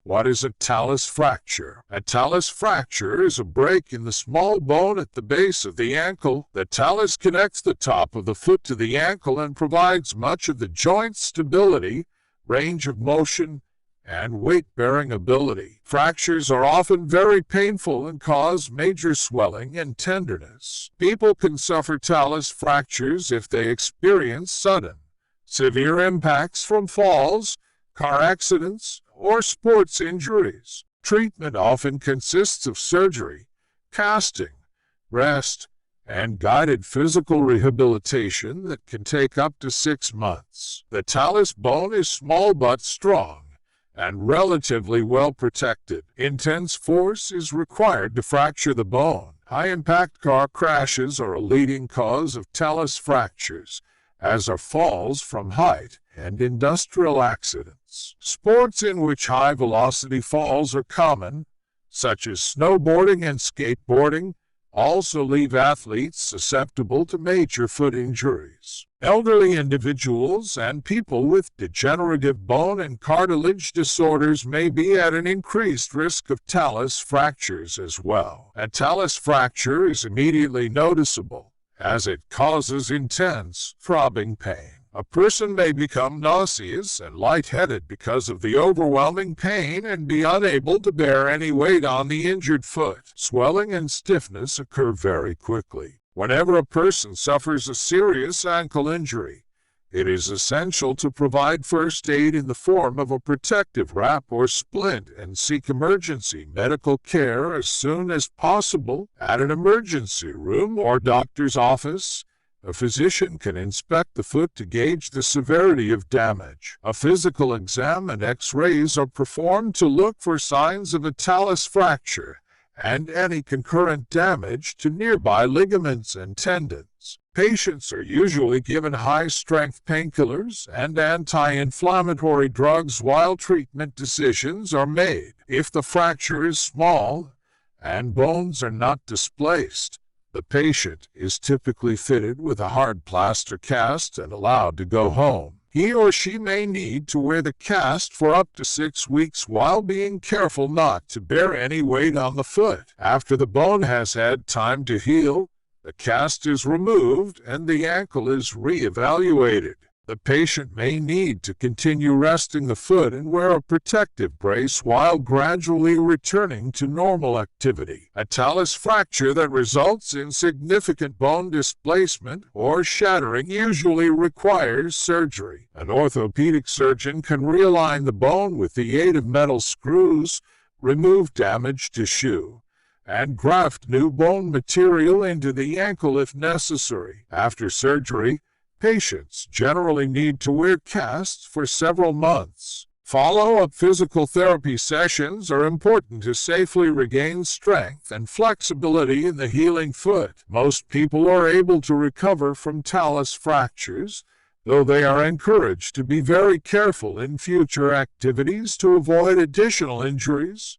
What is a talus fracture? A talus fracture is a break in the small bone at the base of the ankle. The talus connects the top of the foot to the ankle and provides much of the joint's stability, range of motion, and weight-bearing ability. Fractures are often very painful and cause major swelling and tenderness. People can suffer talus fractures if they experience sudden, severe impacts from falls, car accidents, or sports injuries. Treatment often consists of surgery, casting, rest, and guided physical rehabilitation that can take up to 6 months. The talus bone is small but strong and relatively well protected. Intense force is required to fracture the bone. High-impact car crashes are a leading cause of talus fractures, as are falls from height and industrial accidents. Sports in which high-velocity falls are common, such as snowboarding and skateboarding, also leave athletes susceptible to major foot injuries. Elderly individuals and people with degenerative bone and cartilage disorders may be at an increased risk of talus fractures as well. A talus fracture is immediately noticeable, as it causes intense, throbbing pain. A person may become nauseous and lightheaded because of the overwhelming pain and be unable to bear any weight on the injured foot. Swelling and stiffness occur very quickly. Whenever a person suffers a serious ankle injury, it is essential to provide first aid in the form of a protective wrap or splint and seek emergency medical care as soon as possible. At an emergency room or doctor's office, a physician can inspect the foot to gauge the severity of damage. A physical exam and X-rays are performed to look for signs of a talus fracture and any concurrent damage to nearby ligaments and tendons. Patients are usually given high-strength painkillers and anti-inflammatory drugs while treatment decisions are made. If the fracture is small and bones are not displaced, the patient is typically fitted with a hard plaster cast and allowed to go home. He or she may need to wear the cast for up to 6 weeks while being careful not to bear any weight on the foot. After the bone has had time to heal, the cast is removed and the ankle is re-evaluated. The patient may need to continue resting the foot and wear a protective brace while gradually returning to normal activity. A talus fracture that results in significant bone displacement or shattering usually requires surgery. An orthopedic surgeon can realign the bone with the aid of metal screws, remove damaged tissue, and graft new bone material into the ankle if necessary. After surgery, patients generally need to wear casts for several months. Follow-up physical therapy sessions are important to safely regain strength and flexibility in the healing foot. Most people are able to recover from talus fractures, though they are encouraged to be very careful in future activities to avoid additional injuries.